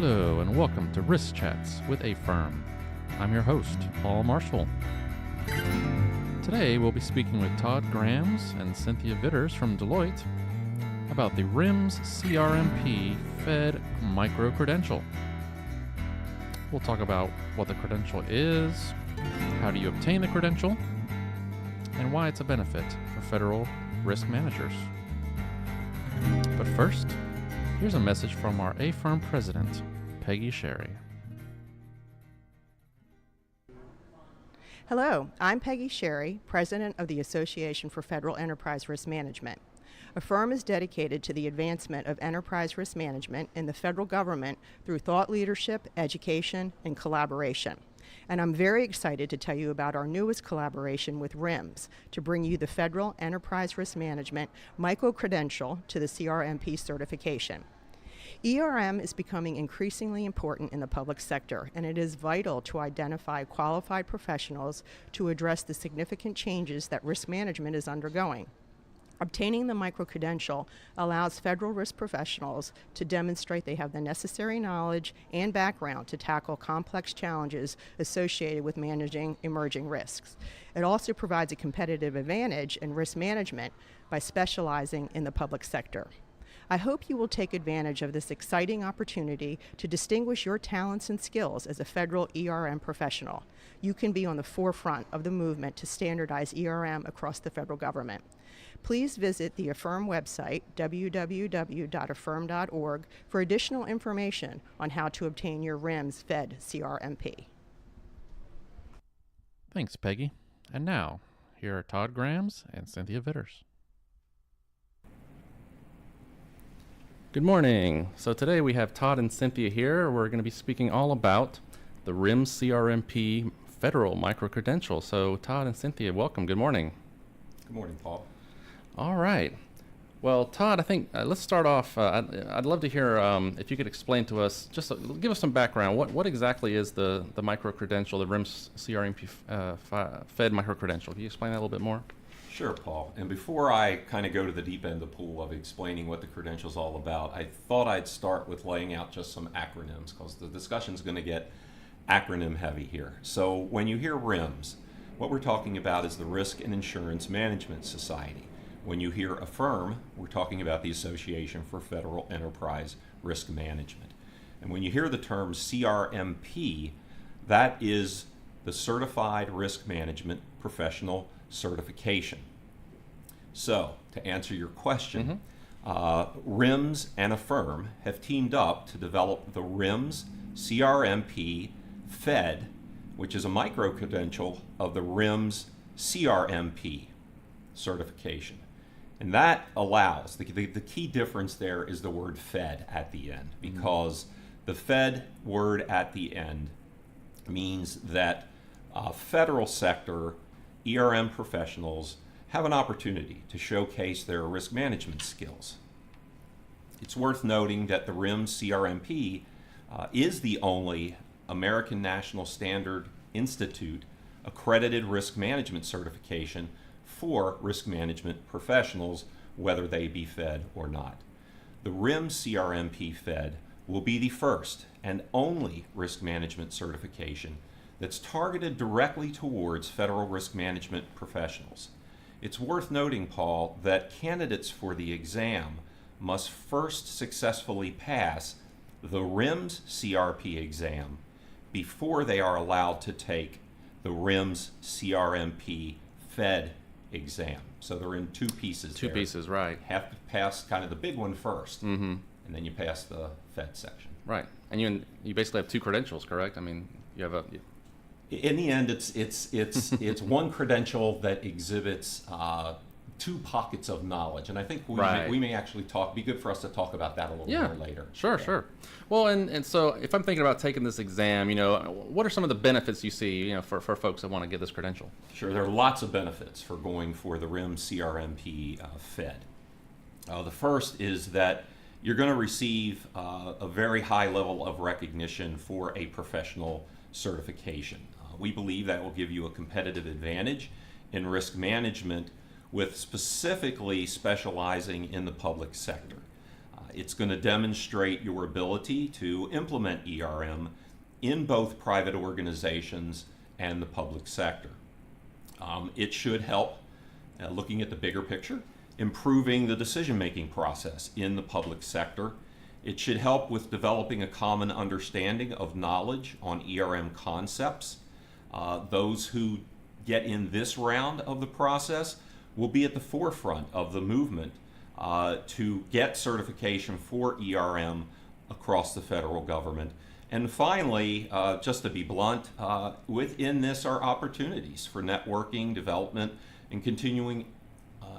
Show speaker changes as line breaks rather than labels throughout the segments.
Hello and welcome to Risk Chats with AFERM. I'm your host, Paul Marshall. Today we'll be speaking with Todd Grams and Cynthia Vitters from Deloitte about the RIMS-CRMP-Fed Micro-Credential. We'll talk about what the credential is, how do you obtain the credential, and why it's a benefit for federal risk managers. But first, here's a message from our AFERM president, Peggy Sherri.
Hello, I'm Peggy Sherri, president of the Association for Federal Enterprise Risk Management. AFERM is dedicated to the advancement of enterprise risk management in the federal government through thought leadership, education, and collaboration. And I'm very excited to tell you about our newest collaboration with RIMS to bring you the Federal Enterprise Risk Management Micro-Credential to the CRMP certification. ERM is becoming increasingly important in the public sector, and it is vital to identify qualified professionals to address the significant changes that risk management is undergoing. Obtaining the micro-credential allows federal risk professionals to demonstrate they have the necessary knowledge and background to tackle complex challenges associated with managing emerging risks. It also provides a competitive advantage in risk management by specializing in the public sector. I hope you will take advantage of this exciting opportunity to distinguish your talents and skills as a federal ERM professional. You can be on the forefront of the movement to standardize ERM across the federal government. Please visit the AFERM website, www.afirm.org, for additional information on how to obtain your RIMS-Fed CRMP.
Thanks, Peggy. And now, here are Todd Grams and Cynthia Vitters. Good morning. So today we have Todd and Cynthia here. We're going to be speaking all about the RIMS-CRMP Federal Micro-Credential. So Todd and Cynthia, welcome. Good morning.
Good morning, Paul.
All right. Well, Todd, I think let's start off. I'd love to hear if you could explain to us, just give us some background. What exactly is the micro-credential, the RIMS-CRMP-Fed micro-credential? Can you explain that a little bit more?
Sure, Paul. And before I kind of go to the deep end of the pool of explaining what the credential is all about, I thought I'd start with laying out just some acronyms because the discussion is going to get acronym heavy here. So when you hear RIMS, what we're talking about is the Risk and Insurance Management Society. When you hear AFERM, we're talking about the Association for Federal Enterprise Risk Management. And when you hear the term CRMP, that is the Certified Risk Management Professional Certification. So, to answer your question, RIMS and AFERM have teamed up to develop the RIMS-CRMP-Fed, which is a micro-credential of the RIMS-CRMP certification. And that allows, the key difference there is the word Fed at the end, because the Fed word at the end means that federal sector ERM professionals have an opportunity to showcase their risk management skills. It's worth noting that the RIMS-CRMP is the only American National Standard Institute accredited risk management certification for risk management professionals, whether they be Fed or not. The RIMS-CRMP-Fed will be the first and only risk management certification that's targeted directly towards federal risk management professionals. It's worth noting, Paul, that candidates for the exam must first successfully pass the RIMS-CRP exam before they are allowed to take the RIMS-CRMP-Fed exam. So they're in two pieces.
Two pieces, right.
Have to pass kind of the big one first, and then you pass the Fed section.
Right. And you basically have two credentials, correct? I mean, you have a...
In the end, it's one credential that exhibits two pockets of knowledge, and I think we may actually be good for us to talk about that a little more later.
Sure. Well, and so if I'm thinking about taking this exam, what are some of the benefits you see, for folks that want to get this credential?
Sure, there are lots of benefits for going for the RIMS-CRMP-Fed. The first is that you're going to receive a very high level of recognition for a professional certification. We believe that will give you a competitive advantage in risk management with specifically specializing in the public sector. It's going to demonstrate your ability to implement ERM in both private organizations and the public sector. It should help, looking at the bigger picture, improving the decision-making process in the public sector. It should help with developing a common understanding of knowledge on ERM concepts. Those who get in this round of the process will be at the forefront of the movement to get certification for ERM across the federal government. And finally, just to be blunt, within this are opportunities for networking, development, and continuing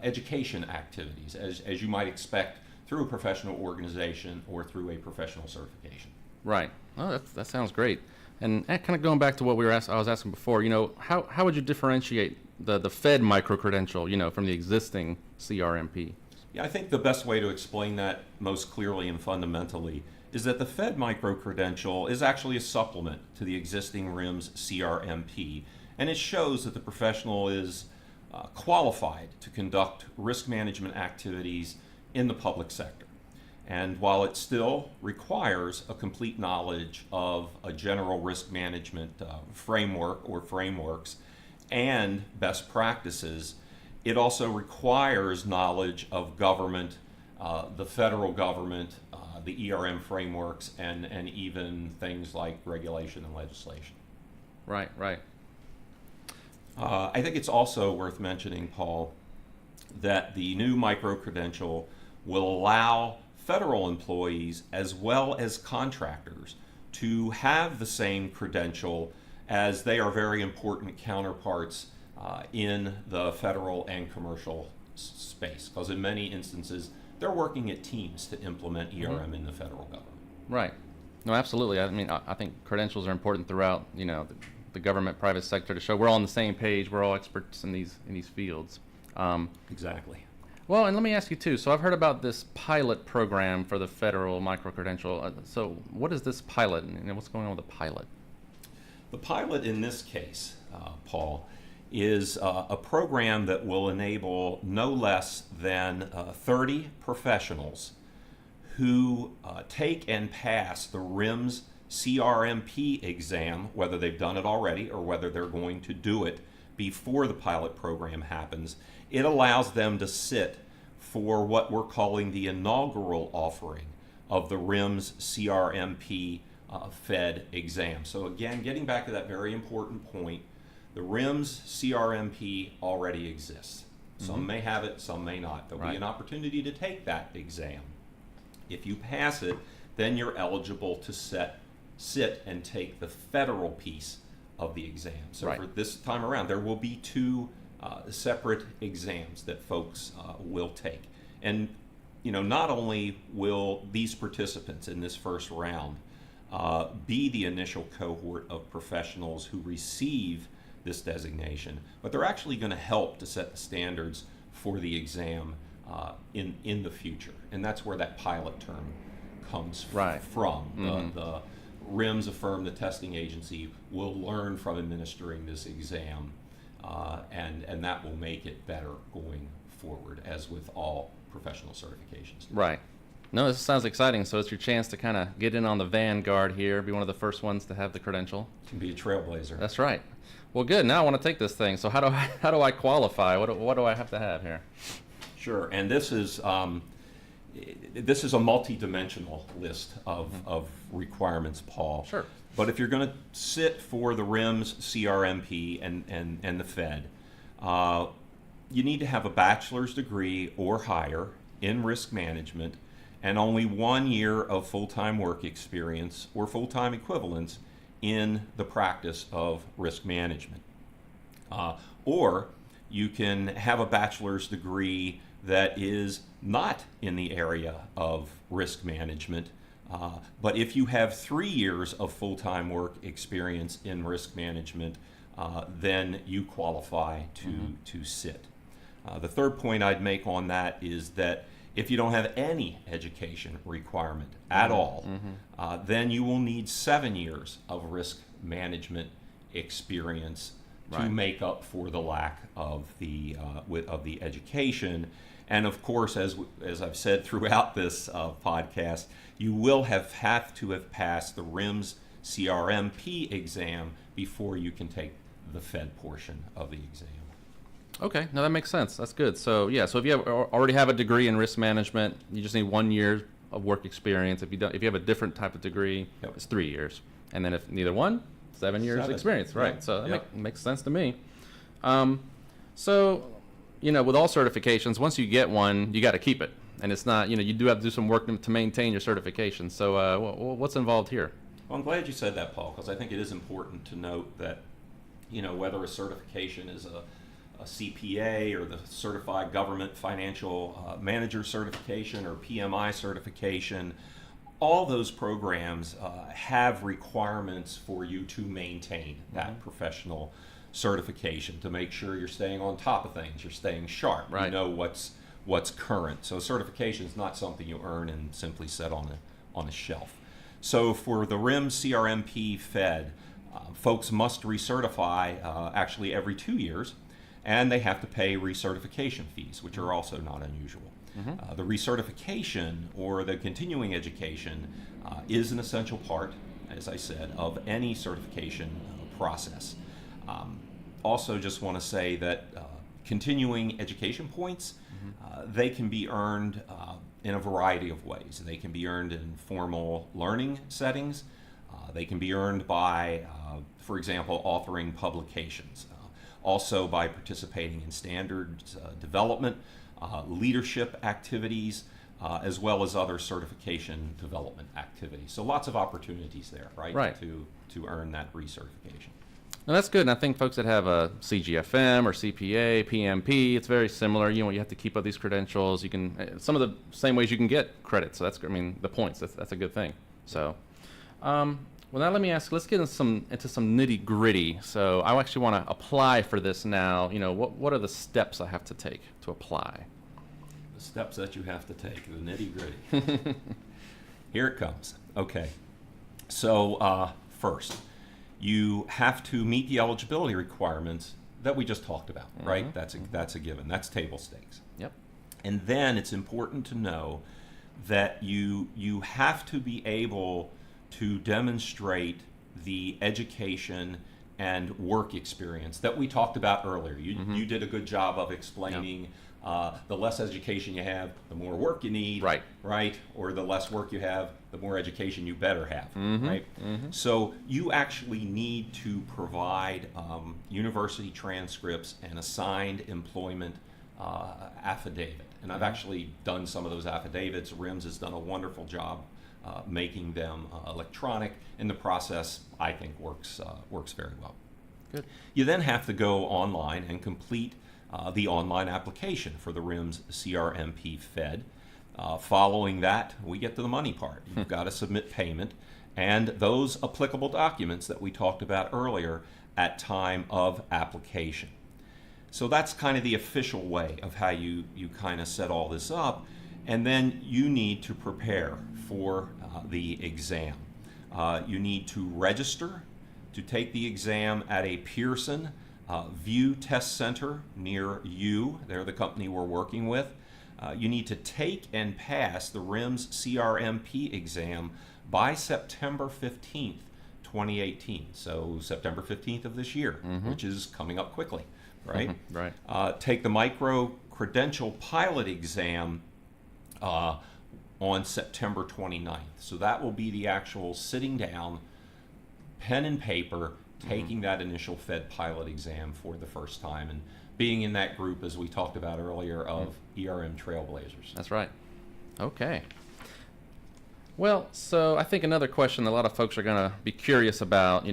education activities, as you might expect through a professional organization or through a professional certification.
Right. Oh, that sounds great. And kind of going back to what I was asking before, how would you differentiate the Fed micro-credential, from the existing CRMP?
Yeah, I think the best way to explain that most clearly and fundamentally is that the Fed micro-credential is actually a supplement to the existing RIMS-CRMP, and it shows that the professional is qualified to conduct risk management activities in the public sector. And while it still requires a complete knowledge of a general risk management framework or frameworks and best practices, it also requires knowledge of government, the federal government, the ERM frameworks, and even things like regulation and legislation.
Right.
I think it's also worth mentioning, Paul, that the new micro-credential will allow federal employees as well as contractors to have the same credential, as they are very important counterparts in the federal and commercial space, because in many instances they're working at teams to implement ERM in the federal government.
Right. No, absolutely. I mean, I think credentials are important throughout, the government, private sector, to show we're all on the same page. We're all experts in these fields.
Exactly.
Well, and let me ask you too. So I've heard about this pilot program for the federal micro-credential. So what is this pilot, and what's going on with the pilot?
The pilot in this case, Paul, is a program that will enable no less than 30 professionals who take and pass the RIMS-CRMP exam, whether they've done it already or whether they're going to do it before the pilot program happens. It allows them to sit for what we're calling the inaugural offering of the RIMS-CRMP-Fed exam. So again, getting back to that very important point, the RIMS-CRMP already exists. Some may have it, some may not. There'll be an opportunity to take that exam. If you pass it, then you're eligible to sit and take the federal piece of the exam. So for this time around, there will be two separate exams that folks will take. And not only will these participants in this first round be the initial cohort of professionals who receive this designation, but they're actually going to help to set the standards for the exam in the future. And that's where that pilot term comes from. The RIMS, AFERM, the testing agency, will learn from administering this exam, and that will make it better going forward, as with all professional certifications.
Right. No, this sounds exciting. So it's your chance to kind of get in on the vanguard here, be one of the first ones to have the credential.
Can be a trailblazer.
That's right. Well, good. Now I want to take this thing. So how do I qualify? What do I have to have here?
Sure. And this is a multi-dimensional list of requirements, Paul.
Sure.
But if you're going to sit for the RIMS-CRMP and the Fed, you need to have a bachelor's degree or higher in risk management and only 1 year of full-time work experience or full-time equivalence in the practice of risk management. Or you can have a bachelor's degree that is not in the area of risk management, but if you have 3 years of full-time work experience in risk management, then you qualify to sit. The third point I'd make on that is that if you don't have any education requirement at all, then you will need 7 years of risk management experience to
Right.
make up for the lack of the education. And of course, as I've said throughout this podcast, you will have to have passed the RIMS-CRMP exam before you can take the Fed portion of the exam.
Okay, no, that makes sense. That's good. So yeah, so if you already have a degree in risk management, you just need 1 year of work experience. If you have a different type of degree,
Yep.
it's 3 years. And then if neither one, 7 years
7.
experience, right?
Yep.
So that
Yep.
makes sense to me. So, with all certifications, once you get one, you got to keep it. And it's not, you do have to do some work to maintain your certification. So what's involved here?
Well, I'm glad you said that, Paul, because I think it is important to note that, whether a certification is a CPA or the Certified Government Financial Manager certification or PMI certification, all those programs have requirements for you to maintain that professional certification to make sure you're staying on top of things, you're staying sharp,
Right.
you know what's current. So certification is not something you earn and simply set on a shelf. So for the RIMS-CRMP-Fed, folks must recertify actually every 2 years, and they have to pay recertification fees, which are also not unusual. The recertification or the continuing education is an essential part, as I said, of any certification process. Also, just want to say that continuing education points, they can be earned in a variety of ways. They can be earned in formal learning settings. They can be earned by, for example, authoring publications. Also by participating in standards development, leadership activities, as well as other certification development activities. So lots of opportunities there, right?
Right.
To earn that recertification.
No, that's good. And I think folks that have a CGFM or CPA, PMP, it's very similar. You have to keep up these credentials. You can, some of the same ways you can get credit. So the points, that's a good thing. So, well, now let me ask, let's get into some nitty gritty. So I actually want to apply for this now. What are the steps I have to take to apply?
The steps that you have to take, the nitty gritty. Here it comes. Okay. So first, you have to meet the eligibility requirements that we just talked about, right? That's a given. That's table stakes.
Yep.
And then it's important to know that you have to be able to demonstrate the education and work experience that we talked about earlier. You did a good job of explaining the less education you have, the more work you need, right? Or the less work you have, the more education you better have, right? So you actually need to provide university transcripts and assigned employment affidavit. And I've actually done some of those affidavits. RIMS has done a wonderful job making them electronic, and the process, I think, works very well.
Good.
You then have to go online and complete the online application for the RIMS-CRMP-Fed. Following that, we get to the money part. You've got to submit payment and those applicable documents that we talked about earlier at time of application. So that's kind of the official way of how you kind of set all this up. And then you need to prepare for the exam. You need to register to take the exam at a Pearson View Test Center near you. They're the company we're working with. You need to take and pass the RIMS-CRMP exam by September 15th, 2018. So September 15th of this year, which is coming up quickly, right?
Right.
Take the Micro-Credential pilot exam on September 29th. So that will be the actual sitting down, pen and paper, taking that initial Fed pilot exam for the first time and being in that group, as we talked about earlier, of ERM trailblazers.
That's right. Okay. Well, so I think another question that a lot of folks are going to be curious about,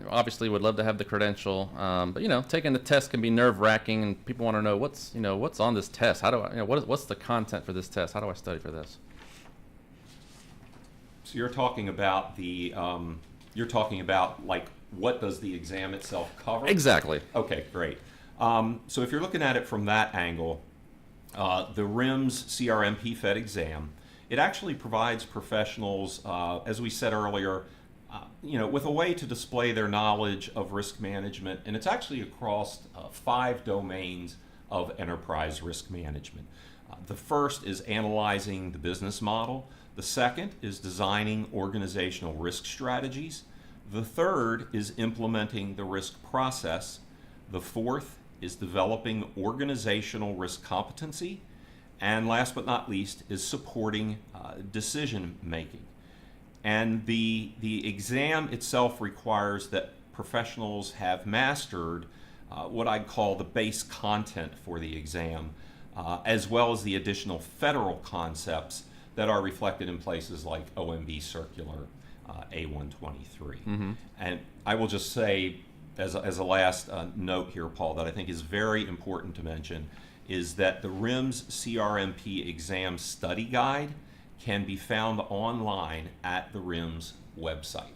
obviously would love to have the credential, but taking the test can be nerve-wracking, and people want to know what's on this test. How do I, what's the content for this test? How do I study for this?
So you're talking about like what does the exam itself cover?
Exactly.
Okay, great. So if you're looking at it from that angle, the RIMS-CRMP-Fed exam, it actually provides professionals, as we said earlier, with a way to display their knowledge of risk management, and it's actually across 5 domains of enterprise risk management. The first is analyzing the business model. The second is designing organizational risk strategies. The third is implementing the risk process. The fourth is developing organizational risk competency. And last but not least is supporting decision making. And the exam itself requires that professionals have mastered what I'd call the base content for the exam, as well as the additional federal concepts that are reflected in places like OMB Circular A123. And I will just say, as a last note here, Paul, that I think is very important to mention, is that the RIMS-CRMP exam study guide can be found online at the RIMS website.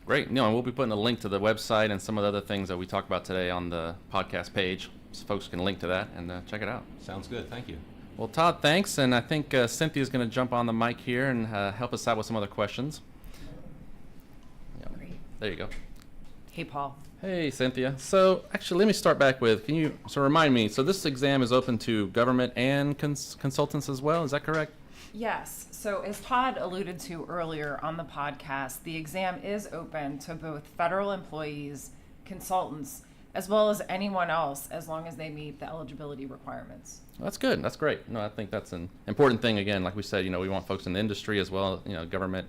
Great. And we'll be putting a link to the website and some of the other things that we talked about today on the podcast page, so folks can link to that and check it out.
Sounds good. Thank you.
Well, Todd, thanks. And I think Cynthia's going to jump on the mic here and help us out with some other questions. Yep.
Great.
There you go.
Hey, Paul.
Hey, Cynthia. So actually, let me start back with, can you remind me, so this exam is open to government and consultants as well, is that correct?
Yes. So as Todd alluded to earlier on the podcast, the exam is open to both federal employees, consultants, as well as anyone else, as long as they meet the eligibility requirements.
Well, that's good. That's great. No, I think that's an important thing. Again, like we said, we want folks in the industry as well, government.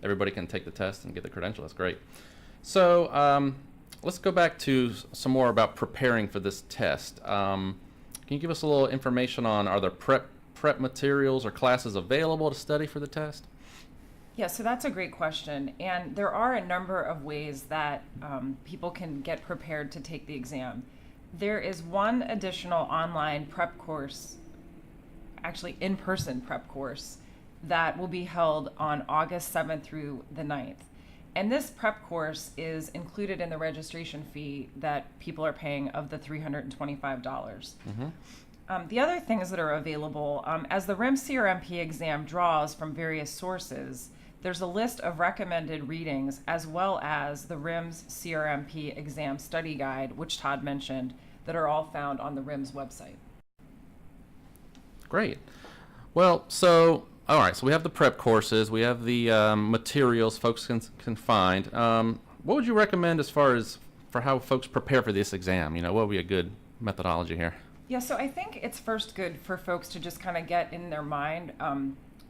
Everybody can take the test and get the credential. That's great. So let's go back to some more about preparing for this test. Can you give us a little information on, are there prep materials or classes available to study for the test?
Yeah, so that's a great question. And there are a number of ways that people can get prepared to take the exam. There is one additional online prep course, actually in-person prep course, that will be held on August 7th through the 9th. And this prep course is included in the registration fee that people are paying of the $325. The other things that are available, as the RIMS-CRMP exam draws from various sources, there's a list of recommended readings as well as the RIMS-CRMP exam study guide, which Todd mentioned, that are all found on the RIMS website.
Great. Well, so, all right, so we have the prep courses, we have the materials folks can find. What would you recommend as far as for how folks prepare for this exam? What would be a good methodology here?
Yeah, so I think it's first good for folks to just kind of get in their mind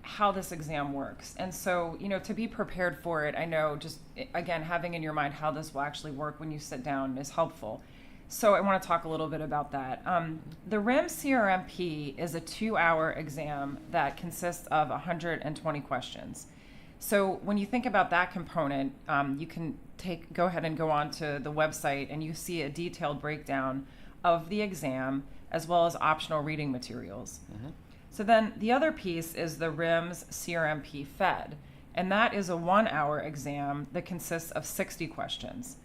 how this exam works. And so, to be prepared for it, I know just, again, having in your mind how this will actually work when you sit down is helpful. So I want to talk a little bit about that. The RIMS-CRMP is a 2-hour exam that consists of 120 questions. So when you think about that component, you can go ahead and go on to the website and you see a detailed breakdown of the exam as well as optional reading materials. So then the other piece is the RIMS-CRMP-Fed, and that is a 1-hour exam that consists of 60 questions.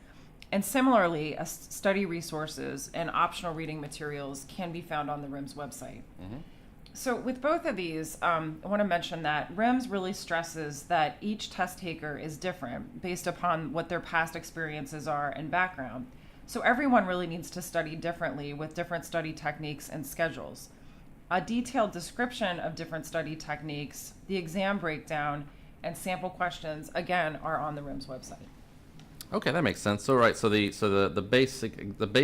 And similarly, study resources and optional reading materials can be found on the RIMS website. So with both of these, I want to mention that RIMS really stresses that each test taker is different based upon what their past experiences are and background. So everyone really needs to study differently with different study techniques and schedules. A detailed description of different study techniques, the exam breakdown, and sample questions, again, are on the RIMS website.
Okay, that makes sense. So the base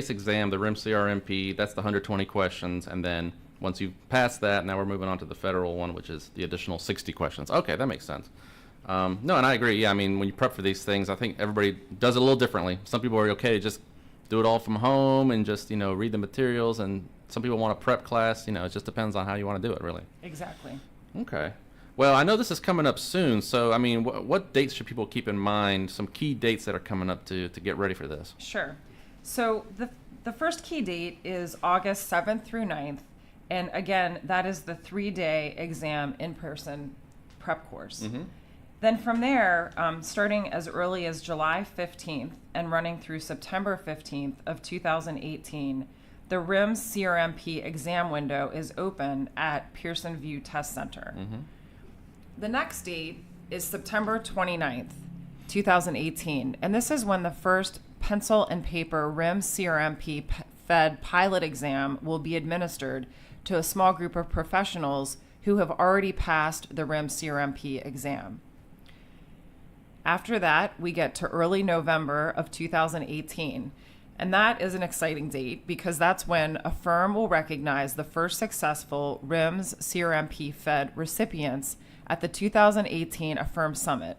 exam, the RIMS-CRMP, that's the 120 questions, and then once you pass that, now we're moving on to the federal one, which is the additional 60 questions. Okay, that makes sense. No, and I agree. Yeah, I mean, when you prep for these things, I think everybody does it a little differently. Some people are okay to just do it all from home and just read the materials, and some people want a prep class. It just depends on how you want to do it, really.
Exactly.
Okay. Well, I know this is coming up soon, so I mean, what dates should people keep in mind? Some key dates that are coming up to get ready for this.
Sure. So the first key date is August 7th through 9th, and again, that is the 3-day exam in-person prep course. Then from there, starting as early as July 15th and running through September 15th of 2018, the RIMS-CRMP exam window is open at Pearson View Test Center. The next date is September 29th, 2018. And this is when the first pencil and paper RIMS-CRMP-Fed pilot exam will be administered to a small group of professionals who have already passed the RIMS-CRMP exam. After that, we get to early November of 2018. And that is an exciting date because that's when AFERM will recognize the first successful RIMS-CRMP-Fed recipients at the 2018 AFERM Summit.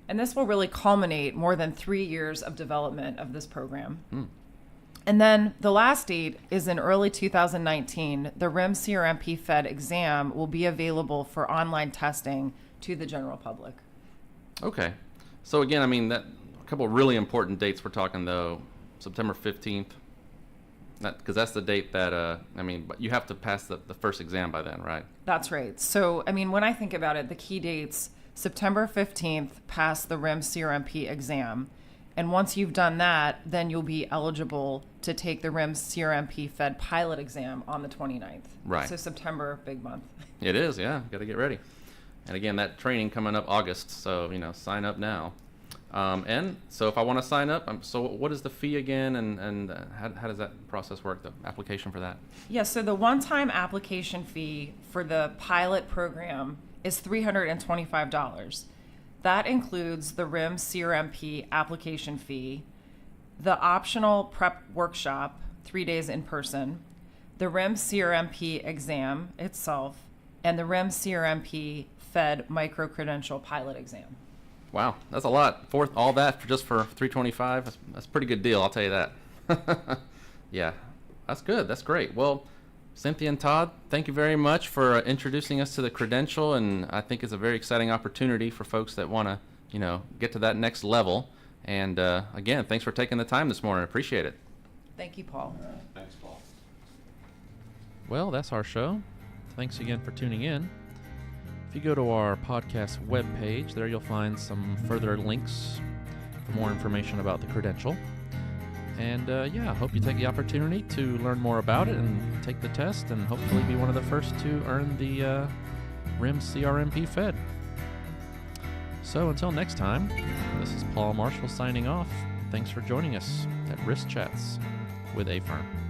And this will really culminate more than 3 years of development of this program. And then the last date is in early 2019. The RIMS-CRMP-Fed exam will be available for online testing to the general public.
Okay. So again, I mean, that a couple of really important dates we're talking, though. September 15th, because that's the date that, but you have to pass the first exam by then, right?
That's right. So, I mean, when I think about it, the key dates, September 15th, pass the RIMS-CRMP exam. And once you've done that, then you'll be eligible to take the RIMS-CRMP-Fed pilot exam on the 29th.
Right.
So September, big month.
It is, yeah. Got to get ready. And again, that training coming up August, so, sign up now. And so if I want to sign up, so what is the fee again, and how does that process work, the application for that?
Yeah, so the one-time application fee for the pilot program is $325. That includes the RIMS-CRMP application fee, the optional prep workshop, 3 days in person, the RIMS-CRMP exam itself, and the RIMS-CRMP-Fed Micro-Credential pilot exam.
Wow, that's a lot. All that for $325. That's a pretty good deal, I'll tell you that. Yeah, that's good. That's great. Well, Cynthia and Todd, thank you very much for introducing us to the credential, and I think it's a very exciting opportunity for folks that want to, get to that next level. And again, thanks for taking the time this morning. Appreciate it.
Thank you, Paul.
Thanks, Paul.
Well, that's our show. Thanks again for tuning in. If you go to our podcast webpage, there you'll find some further links for more information about the credential. And I hope you take the opportunity to learn more about it and take the test and hopefully be one of the first to earn the RIMS-CRMP-Fed. So until next time, this is Paul Marshall signing off. Thanks for joining us at Risk Chats with AFERM.